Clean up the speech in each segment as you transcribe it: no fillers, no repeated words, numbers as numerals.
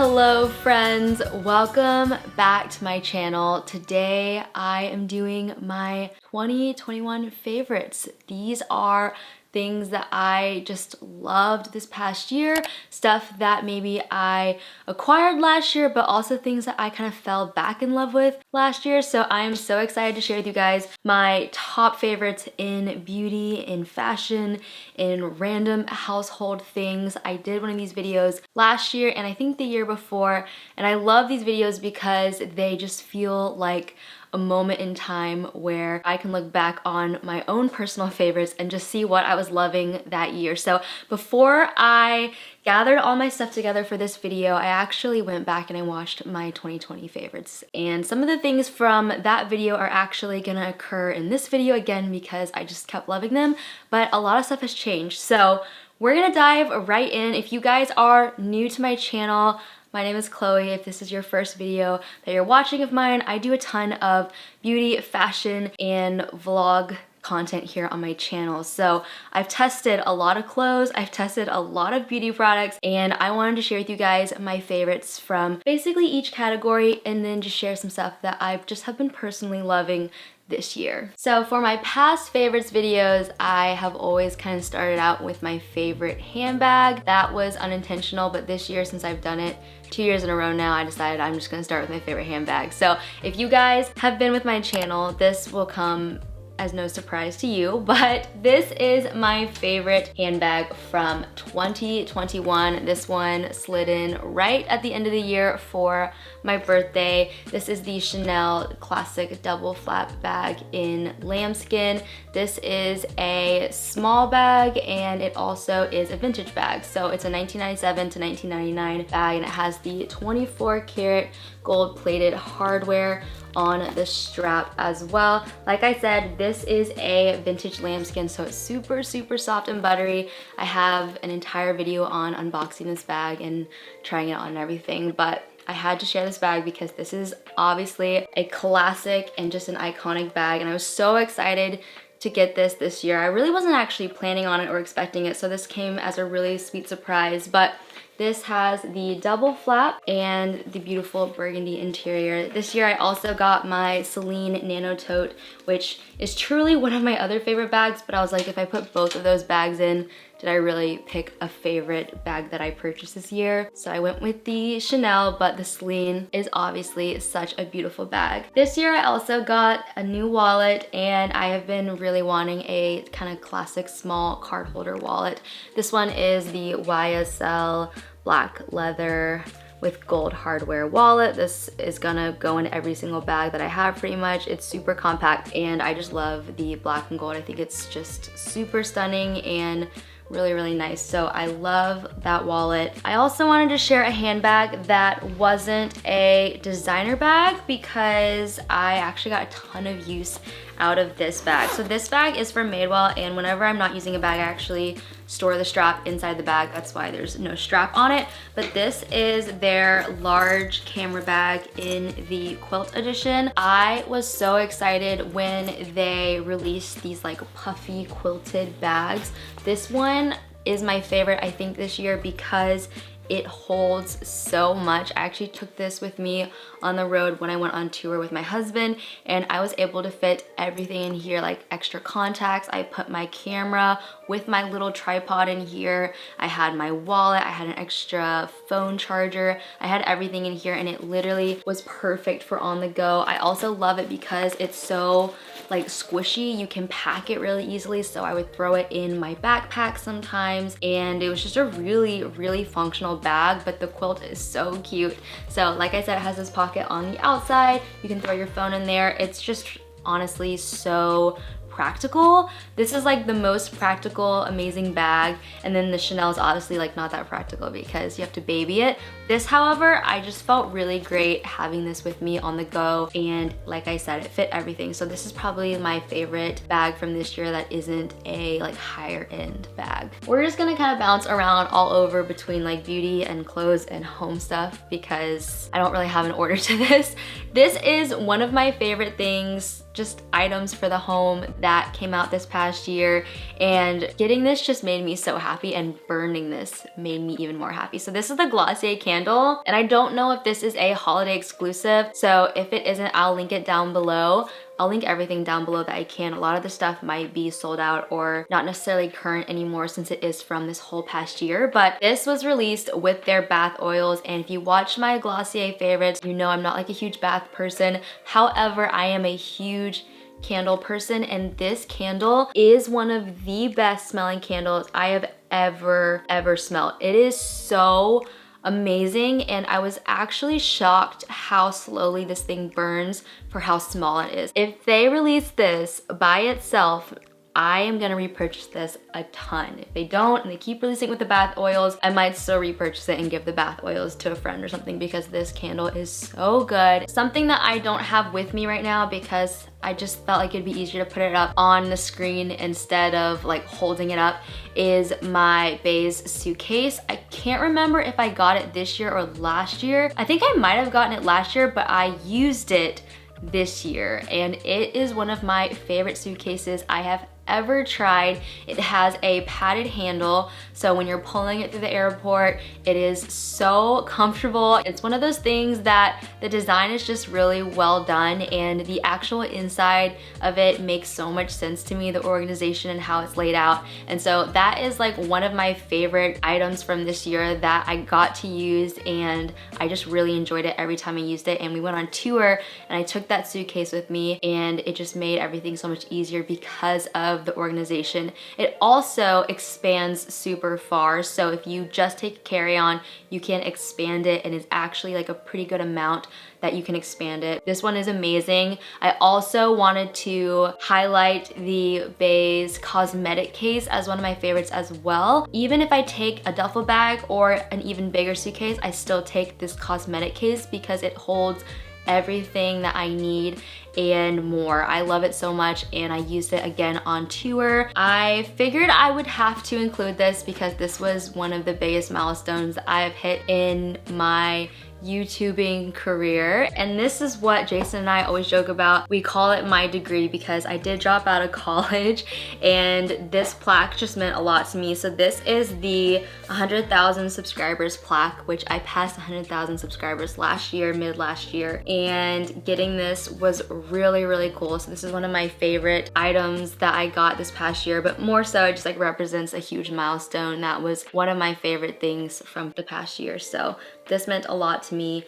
Hello friends, welcome back to my channel. Today I am doing my 2021 favorites. These are things that I just loved this past year, stuff that maybe I acquired last year, but also things that I kind of fell back in love with last year. So I am so excited to share with you guys my top favorites in beauty, in fashion, in random household things. I did one of these videos last year and I think the year before, and I love these videos because they just feel like a moment in time where I can look back on my own personal favorites and just see what I was loving that year. So before I gathered all my stuff together for this video, I actually went back and I watched my 2020 favorites. And some of the things from that video are actually gonna occur in this video again because I just kept loving them, but a lot of stuff has changed. So we're gonna dive right in. If you guys are new to my channel, my name is Chloe. If this is your first video that you're watching of mine, I do a ton of beauty, fashion, and vlog content here on my channel. So I've tested a lot of clothes, I've tested a lot of beauty products, and I wanted to share with you guys my favorites from basically each category and then just share some stuff that I've just have been personally loving this year. So for my past favorites videos, I have always kind of started out with my favorite handbag. That was unintentional, but this year, since I've done it 2 years in a row now, I decided I'm just gonna start with my favorite handbag. So if you guys have been with my channel, this will come as no surprise to you, but this is my favorite handbag from 2021. This one slid in right at the end of the year for my birthday. This is the Chanel classic double flap bag in lambskin. This is a small bag and it also is a vintage bag. So it's a 1997 to 1999 bag and it has the 24 karat gold plated hardware on the strap as well. Like I said, this is a vintage lambskin, so it's super soft and buttery. I have an entire video on unboxing this bag and trying it on and everything, but I had to share this bag because this is obviously a classic and just an iconic bag, and I was so excited to get this year. I really wasn't actually planning on it or expecting it, so this came as a really sweet surprise. But this has the double flap and the beautiful burgundy interior. This year I also got my Celine Nano Tote, which is truly one of my other favorite bags, but I was like, if I put both of those bags in, did I really pick a favorite bag that I purchased this year? So I went with the Chanel, but the Celine is obviously such a beautiful bag. This year I also got a new wallet, and I have been really wanting a kind of classic small card holder wallet. This one is the YSL black leather with gold hardware wallet. This is gonna go in every single bag that I have pretty much. It's super compact and I just love the black and gold. I think it's just super stunning and really nice. So I love that wallet. I also wanted to share a handbag that wasn't a designer bag because I actually got a ton of use out of this bag. So this bag is from Madewell, and whenever I'm not using a bag, I actually store the strap inside the bag. That's why there's no strap on it. But this is their large camera bag in the quilt edition. I was so excited when they released these like puffy quilted bags. This one is my favorite, I think, this year because it holds so much. I actually took this with me on the road when I went on tour with my husband, and I was able to fit everything in here, like extra contacts. I put my camera with my little tripod in here. I had my wallet, I had an extra phone charger. I had everything in here and it literally was perfect for on the go. I also love it because it's so like squishy. You can pack it really easily, so I would throw it in my backpack sometimes, and it was just a really functional bag, but the quilt is so cute. So like I said, it has this pocket on the outside. You can throw your phone in there. It's just honestly so practical. This is like the most practical, amazing bag. And then the Chanel is obviously like not that practical because you have to baby it. This, however, I just felt really great having this with me on the go. And like I said, it fit everything. So this is probably my favorite bag from this year that isn't a like higher end bag. We're just gonna kind of bounce around all over between like beauty and clothes and home stuff because I don't really have an order to this. This is one of my favorite things just items for the home that came out this past year, and getting this just made me so happy, and burning this made me even more happy. So this is the Glossier candle, and I don't know if this is a holiday exclusive, so if it isn't, I'll link it down below. I'll link everything down below that I can. A lot of the stuff might be sold out or not necessarily current anymore since it is from this whole past year, but this was released with their bath oils, and if you watched my Glossier favorites, you know I'm not like a huge bath person. However, I am a huge candle person, and this candle is one of the best smelling candles I have ever smelled. It is so amazing, and I was actually shocked how slowly this thing burns for how small it is. If they release this by itself, I am gonna repurchase this a ton. If they don't and they keep releasing with the bath oils, I might still repurchase it and give the bath oils to a friend or something, because this candle is so good. Something that I don't have with me right now because I just felt like it'd be easier to put it up on the screen instead of like holding it up is my Baze suitcase. I can't remember if I got it this year or last year. I think I might have gotten it last year, but I used it this year, and it is one of my favorite suitcases I have ever tried. It has a padded handle, so when you're pulling it through the airport, it is so comfortable. It's one of those things that the design is just really well done, and the actual inside of it makes so much sense to me, the organization and how it's laid out. And so that is like one of my favorite items from this year that I got to use, and I just really enjoyed it every time I used it. And we went on tour and I took that suitcase with me, and it just made everything so much easier because of the organization. It also expands super far, so if you just take a carry-on, you can expand it, and it's actually like a pretty good amount that you can expand it. This one is amazing. I also wanted to highlight the Baze cosmetic case as one of my favorites as well. Even if I take a duffel bag or an even bigger suitcase, I still take this cosmetic case because it holds everything that I need and more. I love it so much, and I used it again on tour. I figured I would have to include this because this was one of the biggest milestones I have hit in my YouTubing career, and this is what Jason and I always joke about. We call it my degree because I did drop out of college, and this plaque just meant a lot to me. So this is the 100,000 subscribers plaque, which I passed 100,000 subscribers last year, mid last year, and getting this was really cool. So this is one of my favorite items that I got this past year, but more so it just like represents a huge milestone. That was one of my favorite things from the past year, so this meant a lot to me.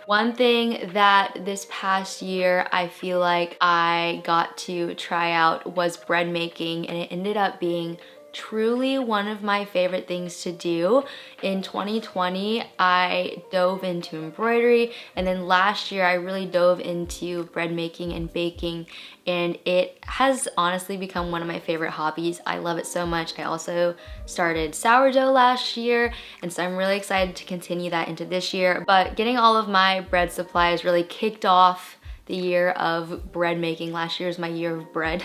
One thing that this past year I feel like I got to try out was bread making, and it ended up being truly one of my favorite things to do. In 2020, I dove into embroidery, and then last year I really dove into bread making and baking, and it has honestly become one of my favorite hobbies. I love it so much. I also started sourdough last year, and so I'm really excited to continue that into this year. But getting all of my bread supplies really kicked off the year of bread making. Last year was my year of bread,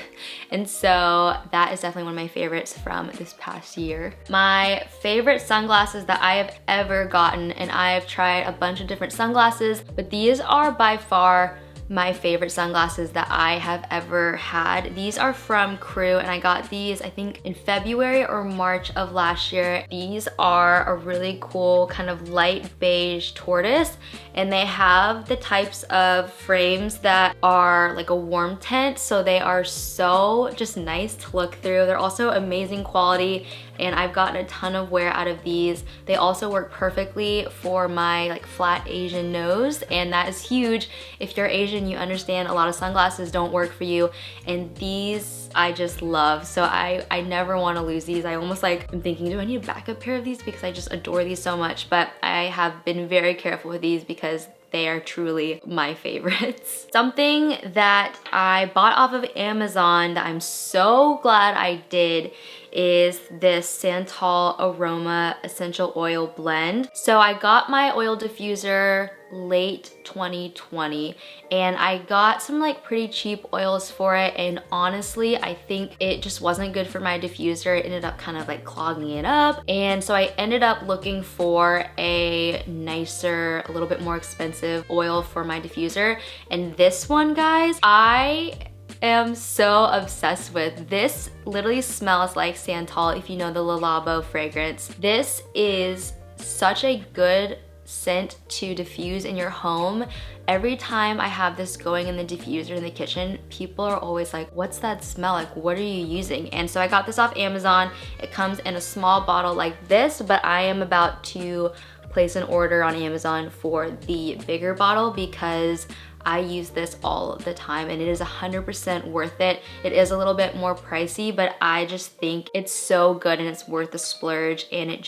and so that is definitely one of my favorites from this past year. My favorite sunglasses that I have ever gotten, and I have tried a bunch of different sunglasses, but these are by far my favorite sunglasses that I have ever had. These are from Crew, and I got these I think in February or March of last year. These are a really cool kind of light beige tortoise, and they have the types of frames that are like a warm tint, so they are so just nice to look through. They're also amazing quality, and I've gotten a ton of wear out of these. They also work perfectly for my like flat Asian nose, and that is huge. If you're Asian, you understand a lot of sunglasses don't work for you, and these I just love. So I never want to lose these. I almost like I'm thinking, do I need a backup pair of these, because I just adore these so much, but I have been very careful with these because they are truly my favorites. Something that I bought off of Amazon that I'm so glad I did is this Santal Aroma Essential Oil Blend. So I got my oil diffuser late 2020, and I got some like pretty cheap oils for it, and honestly I think it just wasn't good for my diffuser. It ended up kind of like clogging it up, and so I ended up looking for a nicer, a little bit more expensive oil for my diffuser, and this one, guys, I am so obsessed with. This literally smells like Santal, if you know the Le Labo fragrance. This is such a good scent to diffuse in your home. Every time I have this going in the diffuser in the kitchen, people are always like, what's that smell? Like, what are you using? And so I got this off Amazon. It comes in a small bottle like this, but I am about to place an order on Amazon for the bigger bottle because I use this all the time and it is 100% worth it. It is a little bit more pricey, but I just think it's so good and it's worth the splurge, and it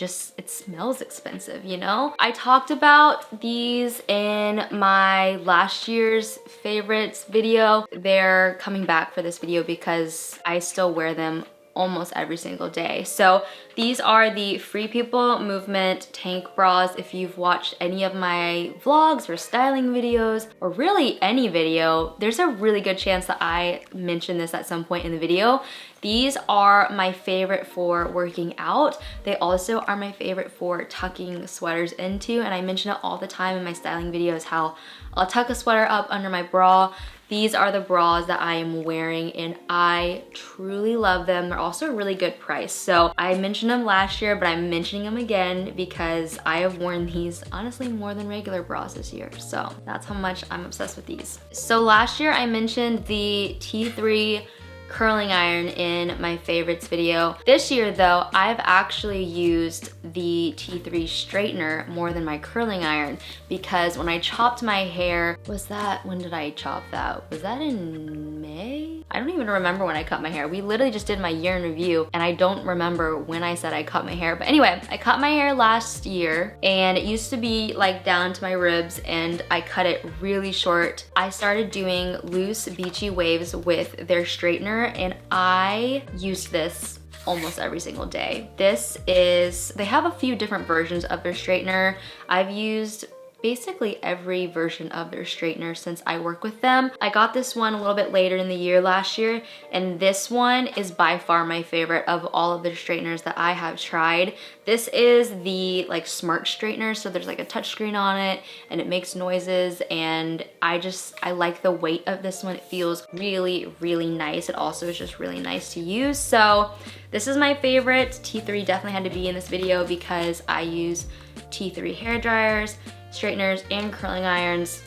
smells expensive, you know? I talked about these in my last year's favorites video. They're coming back for this video because I still wear them almost every single day. So these are the Free People Movement tank bras. If you've watched any of my vlogs or styling videos, or really any video, there's a really good chance that I mention this at some point in the video. These are my favorite for working out. They also are my favorite for tucking sweaters into, and I mention it all the time in my styling videos how I'll tuck a sweater up under my bra. These are the bras that I am wearing and I truly love them. They're also a really good price. So I mentioned them last year, but I'm mentioning them again because I have worn these honestly more than regular bras this year. So that's how much I'm obsessed with these. So last year I mentioned the T3 curling iron in my favorites video. This year though, I've actually used the T3 straightener more than my curling iron because when I chopped my hair, when did I chop that? Was that in May? I don't even remember when I cut my hair. We literally just did my year in review and I don't remember when I said I cut my hair. But anyway, I cut my hair last year and it used to be like down to my ribs and I cut it really short. I started doing loose beachy waves with their straightener and I used this almost every single day. They have a few different versions of their straightener. I've used basically every version of their straightener since I work with them. I got this one a little bit later in the year last year, and this one is by far my favorite of all of the straighteners that I have tried. This is the like smart straightener, so there's like a touch screen on it and it makes noises, and I like the weight of this one. It feels really, really nice. It also is just really nice to use. So this is my favorite. T3 definitely had to be in this video because I use T3 hair dryers, straighteners, and curling irons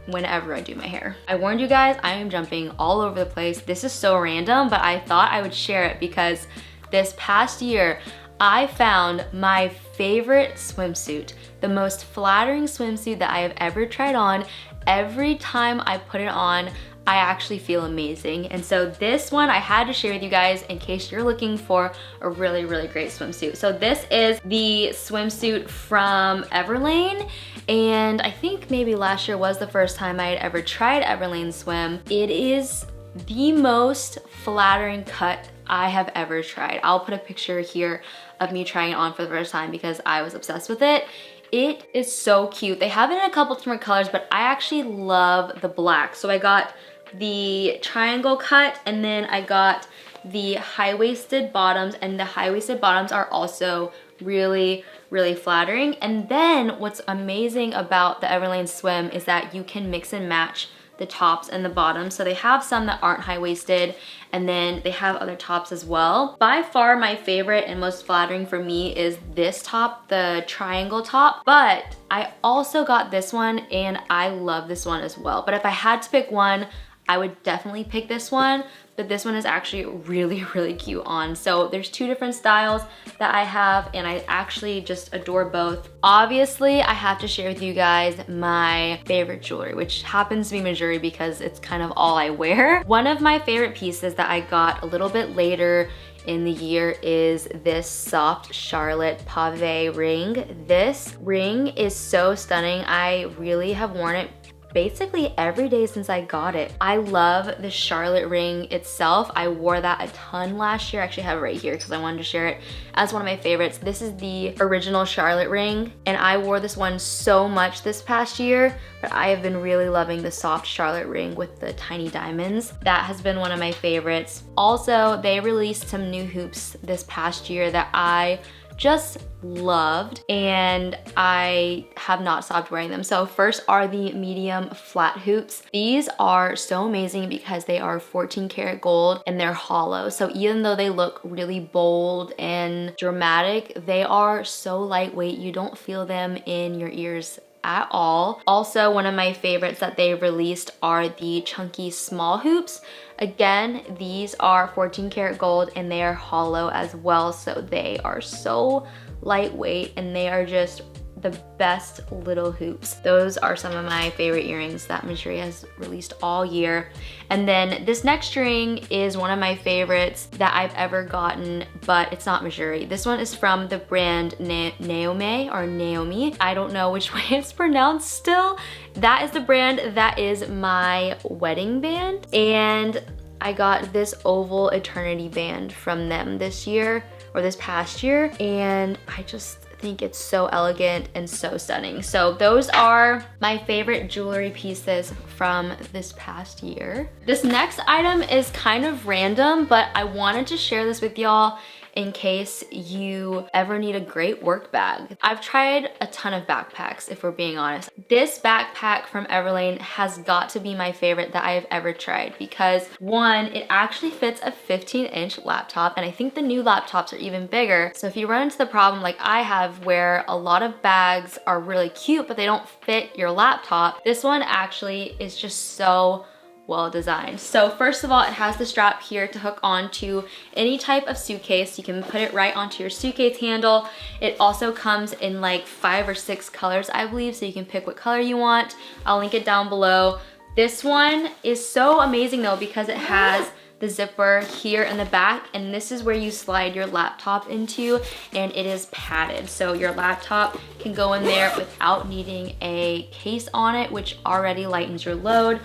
whenever I do my hair. I warned you guys, I am jumping all over the place. This is so random, but I thought I would share it because this past year, I found my favorite swimsuit, the most flattering swimsuit that I have ever tried on. Every time I put it on, I actually feel amazing. And so this one I had to share with you guys in case you're looking for a really, really great swimsuit. So this is the swimsuit from Everlane. And I think maybe last year was the first time I had ever tried Everlane Swim. It is the most flattering cut I have ever tried. I'll put a picture here of me trying it on for the first time because I was obsessed with it. It is so cute. They have it in a couple different colors, but I actually love the black. So I got the triangle cut and then I got the high-waisted bottoms, and the high-waisted bottoms are also really, really flattering. And then what's amazing about the Everlane Swim is that you can mix and match the tops and the bottoms. So they have some that aren't high-waisted, and then they have other tops as well. By far my favorite and most flattering for me is this top, the triangle top, but I also got this one and I love this one as well. But if I had to pick one, I would definitely pick this one, but this one is actually really, really cute on. So there's two different styles that I have and I actually just adore both. Obviously, I have to share with you guys my favorite jewelry, which happens to be Missouri because it's kind of all I wear. One of my favorite pieces that I got a little bit later in the year is this soft Charlotte pave ring. This ring is so stunning. I really have worn it basically every day since I got it. I love the Charlotte ring itself. I wore that a ton last year. I actually have it right here because I wanted to share it as one of my favorites. This is the original Charlotte ring, and I wore this one so much this past year, but I have been really loving the soft Charlotte ring with the tiny diamonds. That has been one of my favorites. Also, they released some new hoops this past year that I just loved, and I have not stopped wearing them. So first are the medium flat hoops. These are so amazing because they are 14 karat gold and they're hollow. So even though they look really bold and dramatic, they are so lightweight. You don't feel them in your ears at all. Also, one of my favorites that they released are the chunky small hoops. Again, these are 14 karat gold and they are hollow as well, so they are so lightweight and they are just the best little hoops. Those are some of my favorite earrings that Missouri has released all year. And then this next ring is one of my favorites that I've ever gotten, but it's not Missouri. This one is from the brand Naomi or Naomi. I don't know which way it's pronounced still. That is the brand that is my wedding band. And I got this oval eternity band from them this year, or this past year, and I just think it's so elegant and so stunning. So those are my favorite jewelry pieces from this past year. This next item is kind of random, but I wanted to share this with y'all in case you ever need a great work bag. I've tried a ton of backpacks, if we're being honest. This backpack from Everlane has got to be my favorite that I have ever tried because one, it actually fits a 15-inch laptop, and I think the new laptops are even bigger. So if you run into the problem like I have where a lot of bags are really cute but they don't fit your laptop, this one actually is just so well designed. So first of all, it has the strap here to hook onto any type of suitcase. You can put it right onto your suitcase handle. It also comes in like 5 or 6 colors, I believe, so you can pick what color you want. I'll link it down below. This one is so amazing though because it has the zipper here in the back, and this is where you slide your laptop into, and it is padded. So your laptop can go in there without needing a case on it, which already lightens your load.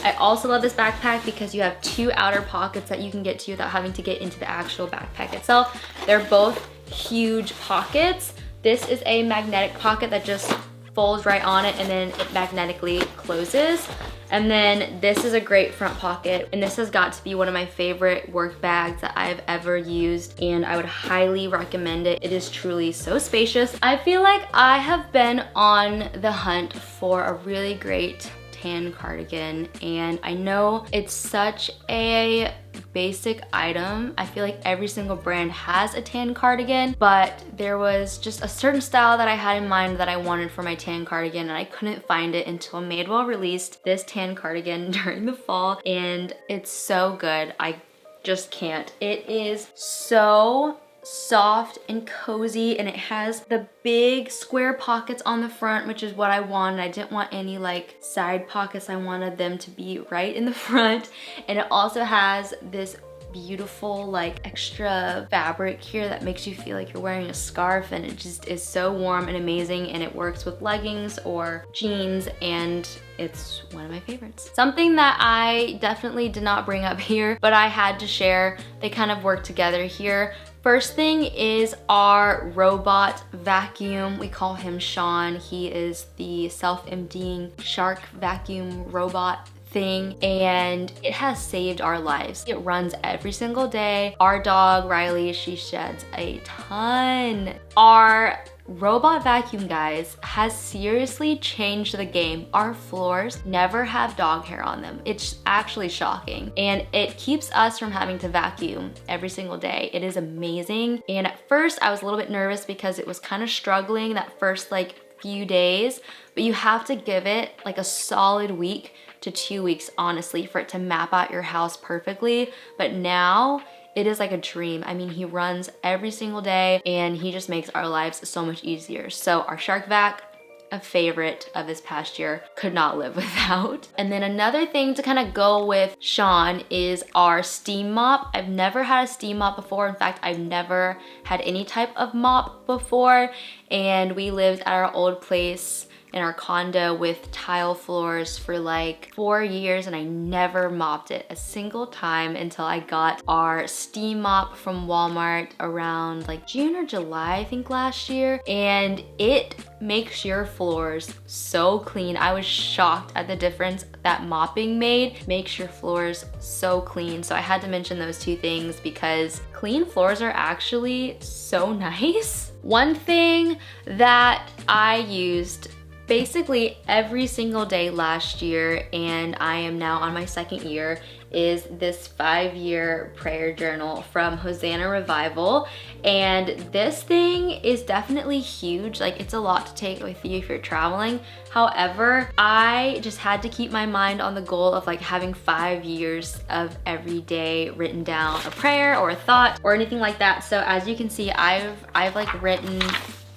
I also love this backpack because you have 2 outer pockets that you can get to without having to get into the actual backpack itself. They're both huge pockets. This is a magnetic pocket that just folds right on it and then it magnetically closes. And then this is a great front pocket, and this has got to be one of my favorite work bags that I've ever used, and I would highly recommend it. It is truly so spacious. I feel like I have been on the hunt for a really great tan cardigan, and I know it's such a basic item. I feel like every single brand has a tan cardigan, but there was just a certain style that I had in mind that I wanted for my tan cardigan, and I couldn't find it until Madewell released this tan cardigan during the fall, and it's so good. I just can't. It is so soft and cozy, and it has the big square pockets on the front, which is what I wanted. I didn't want any like side pockets. I wanted them to be right in the front, and it also has this beautiful like extra fabric here that makes you feel like you're wearing a scarf, and it just is so warm and amazing, and it works with leggings or jeans, and it's one of my favorites. Something that I definitely did not bring up here, but I had to share, they kind of work together here. First thing is our robot vacuum. We call him Sean. He is the self-emptying shark vacuum robot thing, and it has saved our lives. It runs every single day. Our dog, Riley, she sheds a ton. Our robot vacuum, guys, has seriously changed the game. Our floors never have dog hair on them. It's actually shocking, and it keeps us from having to vacuum every single day. It is amazing, and at first I was a little bit nervous because it was kind of struggling that first like few days, but you have to give it like a solid week to 2 weeks, honestly, for it to map out your house perfectly. But now it is like a dream. I mean, he runs every single day, and he just makes our lives so much easier. So our shark vac, a favorite of this past year, could not live without. And then another thing to kind of go with Sean is our steam mop. I've never had a steam mop before. In fact, I've never had any type of mop before, and we lived at our old place in our condo with tile floors for like 4 years, and I never mopped it a single time until I got our steam mop from Walmart around like June or July, I think, last year. And it makes your floors so clean. I was shocked at the difference that mopping made. Makes your floors so clean. So I had to mention those two things because clean floors are actually so nice. One thing that I used basically every single day last year, and I am now on my 2nd year, is this 5-year prayer journal from Hosanna Revival. And this thing is definitely huge. Like, it's a lot to take with you if you're traveling. However, I just had to keep my mind on the goal of like having 5 years of every day written down a prayer or a thought or anything like that. So as you can see, I've like written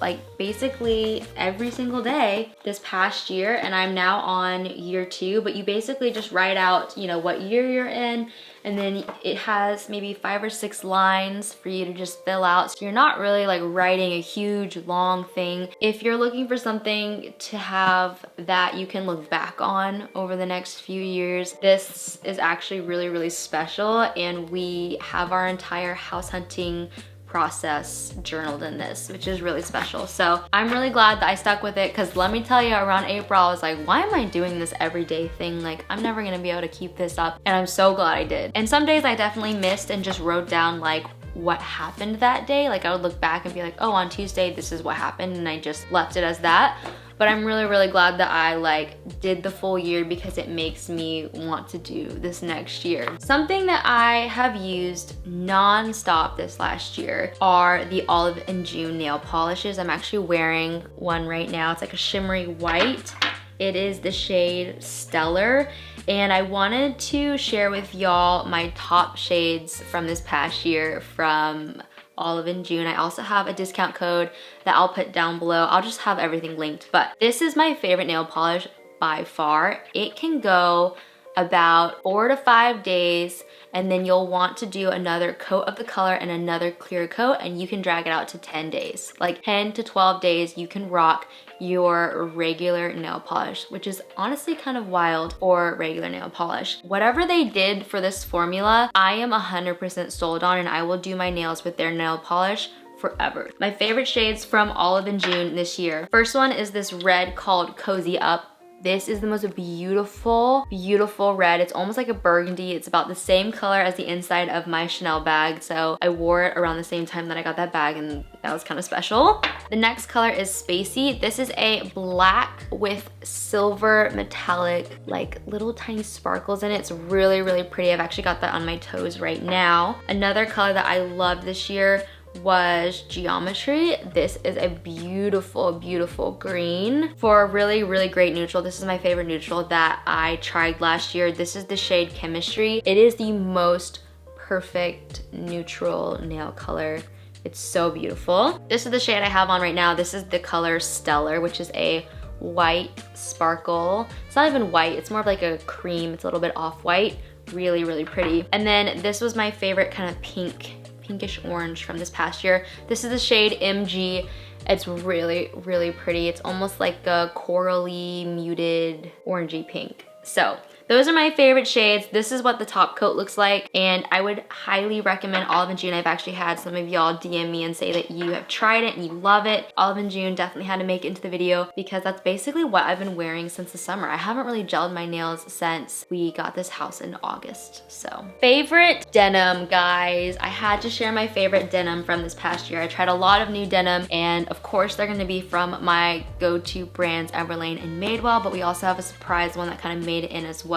like basically every single day this past year, and I'm now on year 2. But you basically just write out, you know, what year you're in, and then it has maybe 5 or 6 lines for you to just fill out. So you're not really like writing a huge long thing. If you're looking for something to have that you can look back on over the next few years, this is actually really, really special. And we have our entire house hunting process journaled in this, which is really special. So I'm really glad that I stuck with it, because let me tell you, around April I was like, why am I doing this everyday thing? Like, I'm never gonna be able to keep this up, and I'm so glad I did. And some days I definitely missed and just wrote down like what happened that day. Like, I would look back and be like, oh, on Tuesday this is what happened, and I just left it as that. But I'm really, really glad that I like did the full year, because it makes me want to do this next year. Something that I have used non-stop this last year are the Olive and June nail polishes. I'm actually wearing one right now. It's like a shimmery white. It is the shade Stellar. And I wanted to share with y'all my top shades from this past year from Olive and June. I also have a discount code that I'll put down below. I'll just have everything linked. But this is my favorite nail polish by far. It can go about 4 to 5 days, and then you'll want to do another coat of the color and another clear coat, and you can drag it out to 10 days. Like 10 to 12 days, you can rock your regular nail polish, which is honestly kind of wild for regular nail polish. Whatever they did for this formula, I am 100% sold on, and I will do my nails with their nail polish forever. My favorite shades from Olive and June this year. First one is this red called Cozy Up. This is the most beautiful, beautiful red. It's almost like a burgundy. It's about the same color as the inside of my Chanel bag. So I wore it around the same time that I got that bag, and that was kind of special. The next color is Spacey. This is a black with silver metallic, like little tiny sparkles in it. It's really, really pretty. I've actually got that on my toes right now. Another color that I loved this year was Geometry. This is a beautiful, beautiful green for a really, really great neutral. This is my favorite neutral that I tried last year. This is the shade Chemistry. It is the most perfect neutral nail color. It's so beautiful. This is the shade I have on right now. This is the color Stellar, which is a white sparkle. It's not even white, it's more of like a cream. It's a little bit off-white. Really, really pretty. And then this was my favorite kind of pinkish orange from this past year. This is the shade MG. It's really, really pretty. It's almost like a corally muted orangey pink. So those are my favorite shades. This is what the top coat looks like, and I would highly recommend Olive and June. I've actually had some of y'all DM me and say that you have tried it and you love it. Olive and June definitely had to make it into the video because that's basically what I've been wearing since the summer. I haven't really gelled my nails since we got this house in August. So favorite denim, guys. I had to share my favorite denim from this past year. I tried a lot of new denim, and of course they're gonna be from my go-to brands Everlane and Madewell, but we also have a surprise one that kind of made it in as well.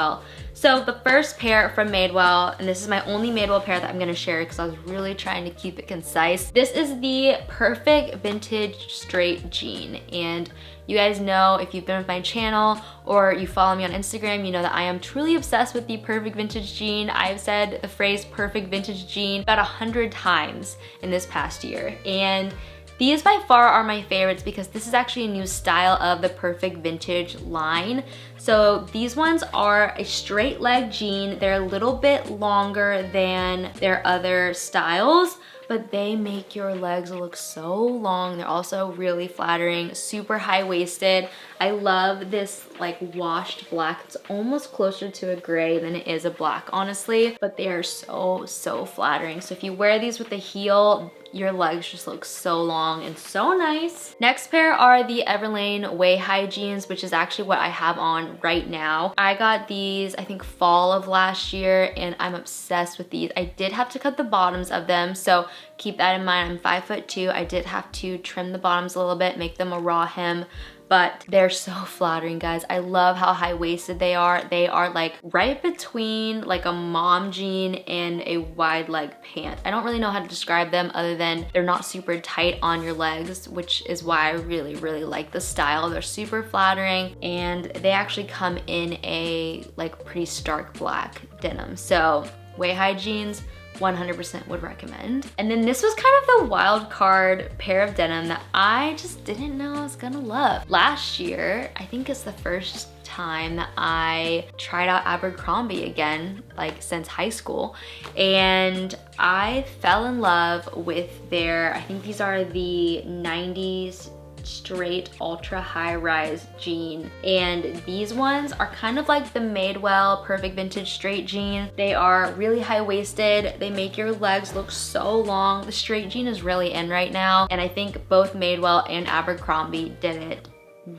So the first pair from Madewell, and this is my only Madewell pair that I'm gonna share because I was really trying to keep it concise. This is the Perfect Vintage Straight Jean, and you guys know, if you've been with my channel or you follow me on Instagram, you know that I am truly obsessed with the Perfect Vintage Jean. I've said the phrase Perfect Vintage Jean about 100 times in this past year, and these by far are my favorites because this is actually a new style of the Perfect Vintage line. So these ones are a straight leg jean. They're a little bit longer than their other styles, but they make your legs look so long. They're also really flattering, super high-waisted. I love this like washed black. It's almost closer to a gray than it is a black, honestly, but they are so flattering. So if you wear these with a heel, your legs just look so long and so nice. Next pair are the Everlane Way High jeans, which is actually what I have on right now. I got these, I think fall of last year, and I'm obsessed with these. I did have to cut the bottoms of them, so keep that in mind. I'm 5'2". I did have to trim the bottoms a little bit, make them a raw hem, but they're so flattering, guys. I love how high-waisted they are. They are like right between like a mom jean and a wide leg pant. I don't really know how to describe them other than they're not super tight on your legs, which is why I really like the style. They're super flattering, and they actually come in a like pretty stark black denim. So Way High jeans, 100% would recommend. And then this was kind of the wild card pair of denim that I just didn't know I was gonna love. Last year, I think it's the first time that I tried out Abercrombie again, like since high school, and I fell in love with their, I think these are the 90s straight ultra high rise jean, and these ones are kind of like the Madewell Perfect Vintage straight jean. They are really high-waisted. They make your legs look so long. The straight jean is really in right now, and I think both Madewell and Abercrombie did it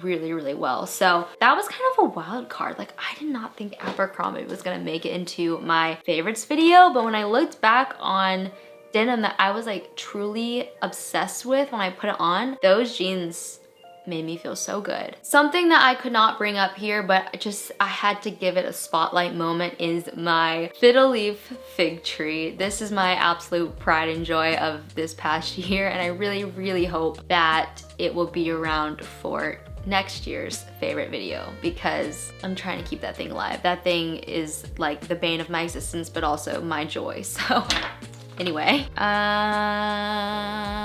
really well. So that was kind of a wild card. Like, I did not think Abercrombie was gonna make it into my favorites video, but when I looked back on denim that I was like truly obsessed with when I put it on, those jeans made me feel so good. Something that I could not bring up here, but I had to give it a spotlight moment, is my fiddle leaf fig tree. This is my absolute pride and joy of this past year, and I really hope that it will be around for next year's favorite video, because I'm trying to keep that thing alive. That thing is like the bane of my existence, but also my joy. So anyway,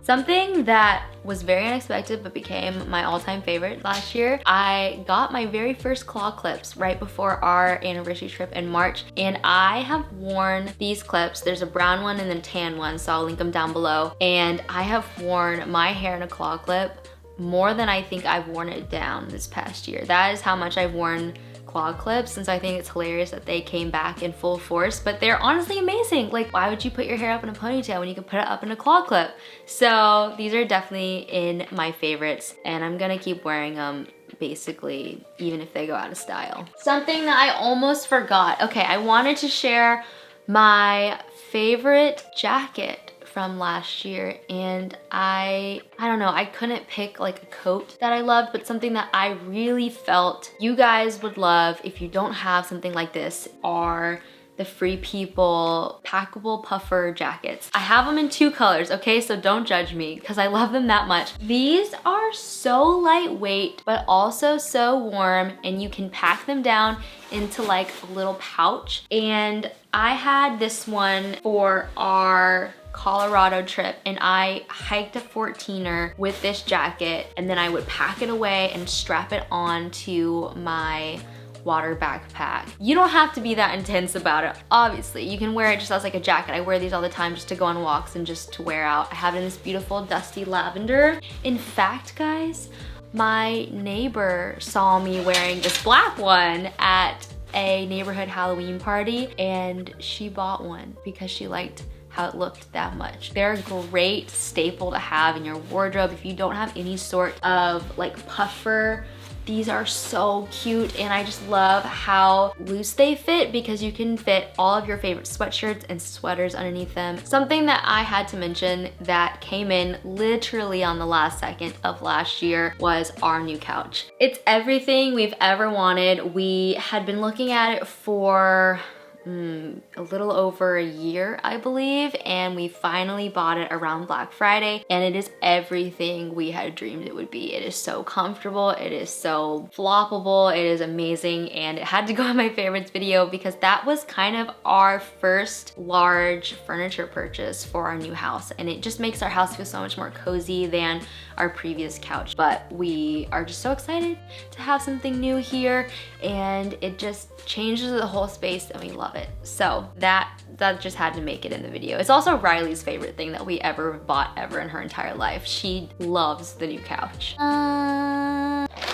something that was very unexpected but became my all-time favorite last year, I got my very first claw clips right before our anniversary trip in March, and I have worn these clips. There's a brown one and then tan one, so I'll link them down below, and I have worn my hair in a claw clip more than I think I've worn it down this past year. That is how much I've worn claw clips, since I think it's hilarious that they came back in full force, but they're honestly amazing. Like, why would you put your hair up in a ponytail when you can put it up in a claw clip? So these are definitely in my favorites, and I'm gonna keep wearing them basically even if they go out of style. Something that I almost forgot. Okay, I wanted to share my favorite jacket from last year, and I don't know, I couldn't pick like a coat that I loved, but something that I really felt you guys would love if you don't have something like this are the Free People packable puffer jackets. I have them in 2 colors, okay? So don't judge me because I love them that much. These are so lightweight, but also so warm, and you can pack them down into like a little pouch. And I had this one for our Colorado trip, and I hiked a 14er with this jacket, and then I would pack it away and strap it on to my water backpack. You don't have to be that intense about it, obviously. You can wear it just as like a jacket. I wear these all the time just to go on walks and just to wear out. I have it in this beautiful dusty lavender. In fact, guys, my neighbor saw me wearing this black one at a neighborhood Halloween party, and she bought one because she liked how it looked that much. They're a great staple to have in your wardrobe if you don't have any sort of like puffer. These are so cute, and I just love how loose they fit because you can fit all of your favorite sweatshirts and sweaters underneath them. Something that I had to mention that came in literally on the last second of last year was our new couch. It's everything we've ever wanted. We had been looking at it for a little over a year, I believe, and we finally bought it around Black Friday, and it is everything we had dreamed it would be. It is so comfortable, it is so floppable, it is amazing, and it had to go in my favorites video because that was kind of our first large furniture purchase for our new house, and it just makes our house feel so much more cozy than our previous couch. But we are just so excited to have something new here, and it just changes the whole space, and we love it. So that that just had to make it in the video. It's also Riley's favorite thing that we ever bought ever in her entire life. She loves the new couch.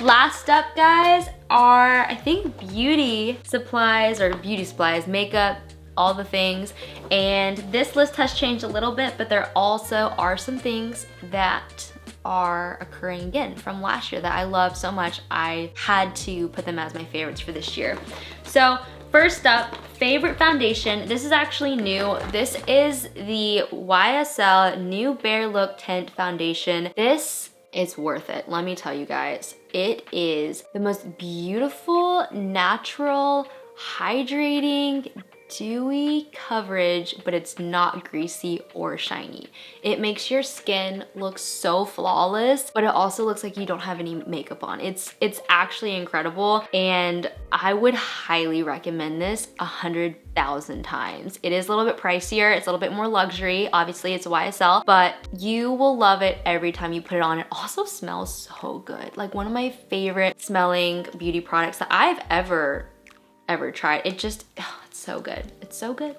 Last up, guys, are I think beauty supplies, makeup, all the things. And this list has changed a little bit, but there also are some things that are occurring again from last year that I love so much I had to put them as my favorites for this year. So first up, favorite foundation. This is actually new. This is the YSL New Bare Look Tint Foundation. This is worth it. Let me tell you guys, it is the most beautiful, natural, hydrating, dewy coverage, but it's not greasy or shiny. It makes your skin look so flawless, but it also looks like you don't have any makeup on. It's actually incredible, and I would highly recommend this 100,000 times. It is a little bit pricier, it's a little bit more luxury. Obviously it's YSL, but you will love it every time you put it on. It also smells so good. Like one of my favorite smelling beauty products that I've ever tried. It just, it's so good. It's so good.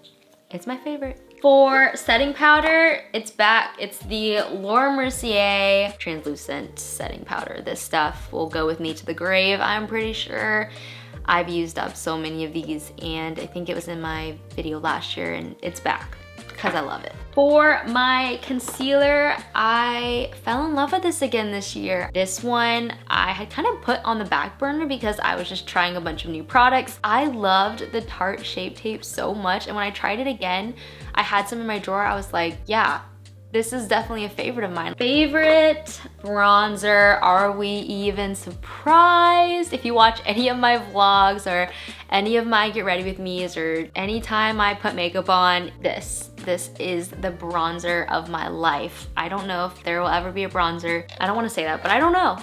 It's my favorite. For setting powder, it's back. It's the Laura Mercier translucent setting powder. This stuff will go with me to the grave, I'm pretty sure. I've used up so many of these, and I think it was in my video last year, and it's back because I love it. For my concealer, I fell in love with this again this year. This one I had kind of put on the back burner because I was just trying a bunch of new products. I loved the Tarte Shape Tape so much, and when I tried it again, I had some in my drawer. I was like, yeah, this is definitely a favorite of mine. Favorite bronzer, are we even surprised? If you watch any of my vlogs or any of my get ready with me's, or anytime I put makeup on, this is the bronzer of my life. I don't know if there will ever be a bronzer. I don't want to say that, but I don't know.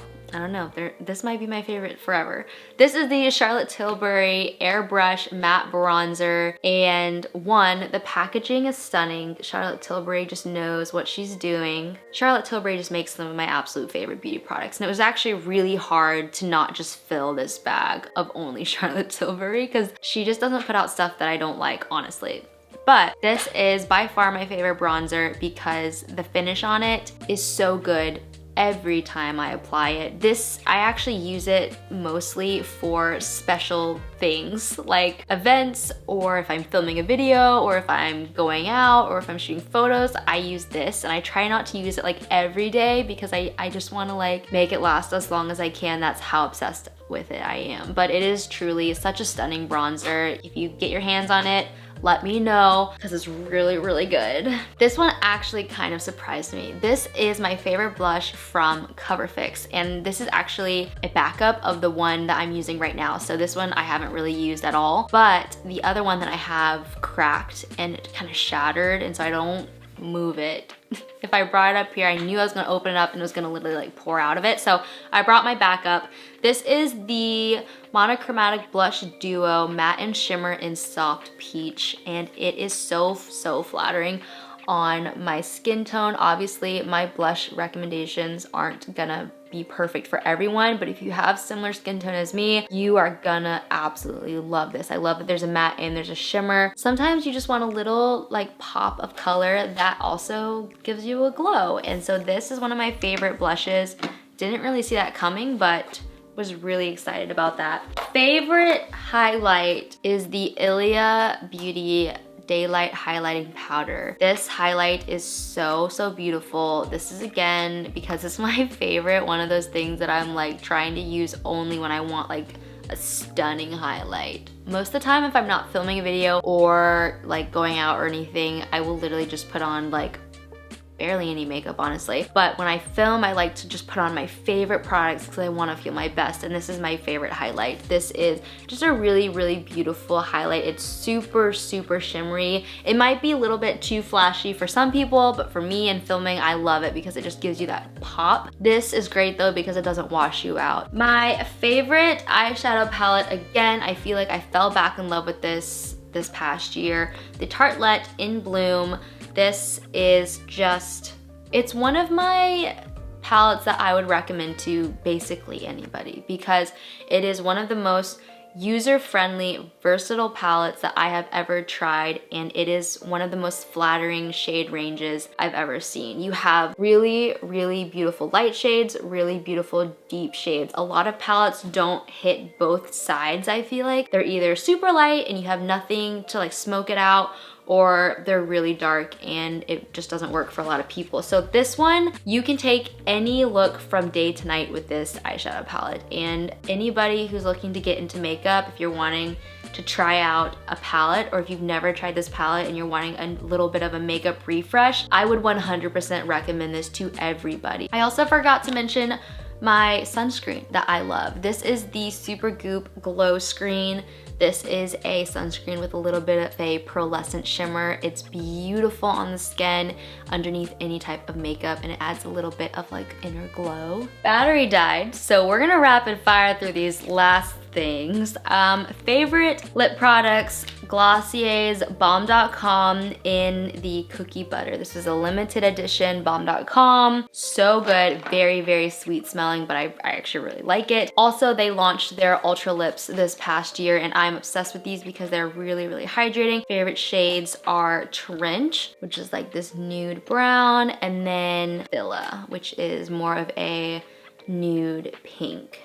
This might be my favorite forever. This is the Charlotte Tilbury Airbrush Matte Bronzer, and the packaging is stunning. Charlotte Tilbury just knows what she's doing. Charlotte Tilbury just makes some of my absolute favorite beauty products, and it was actually really hard to not just fill this bag of only Charlotte Tilbury, because she just doesn't put out stuff that I don't like, honestly. But this is by far my favorite bronzer because the finish on it is so good every time I apply it. I actually use it mostly for special things like events, or if I'm filming a video, or if I'm going out, or if I'm shooting photos, I use this, and I try not to use it like every day because I just want to like make it last as long as I can. That's how obsessed with it I am. But it is truly such a stunning bronzer. If you get your hands on it, let me know because it's really, really good. This one actually kind of surprised me. This is my favorite blush from Cover Fix, and this is actually a backup of the one that I'm using right now. So this one I haven't really used at all, but the other one that I have cracked and it kind of shattered, and so I don't move it. If I brought it up here, I knew I was gonna open it up and it was gonna literally like pour out of it. So I brought my backup. This is the Monochromatic Blush Duo Matte and Shimmer in Soft Peach, and it is so flattering on my skin tone. Obviously, my blush recommendations aren't gonna be perfect for everyone, but if you have similar skin tone as me, you are gonna absolutely love this. I love that there's a matte and there's a shimmer. Sometimes you just want a little like pop of color that also gives you a glow, and so this is one of my favorite blushes. Didn't really see that coming, but was really excited about that. Favorite highlight is the Ilia Beauty Daylight Highlighting Powder. This highlight is so beautiful. This is, again, because it's my favorite, one of those things that I'm like trying to use only when I want like a stunning highlight. Most of the time, if I'm not filming a video or like going out or anything, I will literally just put on like barely any makeup, honestly. But when I film, I like to just put on my favorite products because I want to feel my best, and this is my favorite highlight. This is just a really beautiful highlight. It's super shimmery. It might be a little bit too flashy for some people, but for me in filming, I love it because it just gives you that pop. This is great though because it doesn't wash you out. My favorite eyeshadow palette, again, I feel like I fell back in love with this past year. The Tartelette In Bloom. This is just, it's one of my palettes that I would recommend to basically anybody because it is one of the most user-friendly, versatile palettes that I have ever tried, and it is one of the most flattering shade ranges I've ever seen. You have really, really beautiful light shades, really beautiful deep shades. A lot of palettes don't hit both sides, I feel like. They're either super light and you have nothing to like smoke it out, or they're really dark and it just doesn't work for a lot of people. So this one, you can take any look from day to night with this eyeshadow palette. And anybody who's looking to get into makeup, if you're wanting to try out a palette, or if you've never tried this palette and you're wanting a little bit of a makeup refresh, I would 100% recommend this to everybody. I also forgot to mention my sunscreen that I love. This is the Super Goop Glow Screen. This is a sunscreen with a little bit of a pearlescent shimmer. It's beautiful on the skin underneath any type of makeup, and it adds a little bit of like inner glow. Battery died, so we're gonna rapid fire through these last things. Favorite lip products, Glossier's Balm.com in the cookie butter. This is a limited edition Balm.com. So good, very, very sweet smelling, but I actually really like it. Also, they launched their Ultra Lips this past year, and I'm obsessed with these because they're really, really hydrating. Favorite shades are Trench, which is like this nude brown, and then Villa, which is more of a nude pink.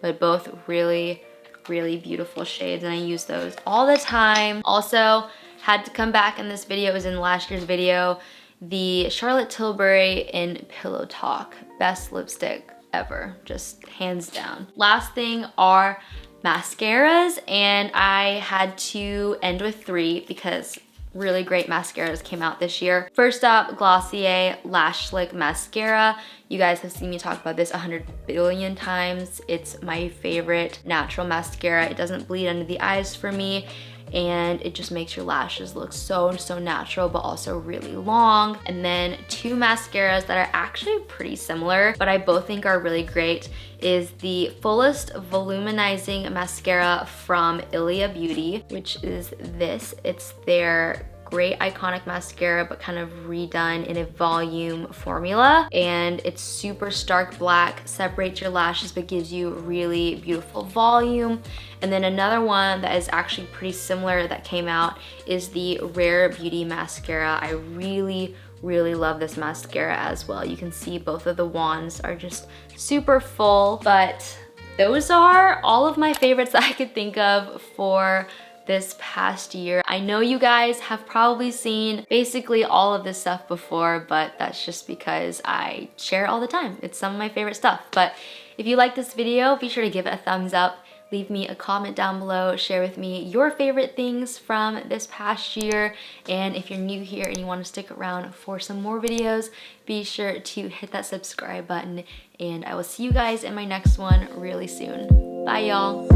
But both really, really beautiful shades, and I use those all the time. Also, had to come back in this video, it was in last year's video, the Charlotte Tilbury in Pillow Talk. Best lipstick ever, just hands down. Last thing are mascaras, and I had to end with 3 because really great mascaras came out this year. First up, Glossier Lash Slick Mascara. You guys have seen me talk about this 100 billion times. It's my favorite natural mascara. It doesn't bleed under the eyes for me, and it just makes your lashes look so natural, but also really long. And then 2 mascaras that are actually pretty similar, but I both think are really great, is the Fullest Voluminizing Mascara from Ilia Beauty, which is this. It's their great iconic mascara, but kind of redone in a volume formula, and it's super stark black, separates your lashes but gives you really beautiful volume. And then another one that is actually pretty similar that came out is the Rare Beauty mascara. I really love this mascara as well. You can see both of the wands are just super full, but those are all of my favorites that I could think of for this past year. I know you guys have probably seen basically all of this stuff before, but that's just because I share it all the time. It's some of my favorite stuff. But if you like this video, be sure to give it a thumbs up. Leave me a comment down below, share with me your favorite things from this past year. And if you're new here and you want to stick around for some more videos, be sure to hit that subscribe button, and I will see you guys in my next one really soon. Bye, y'all.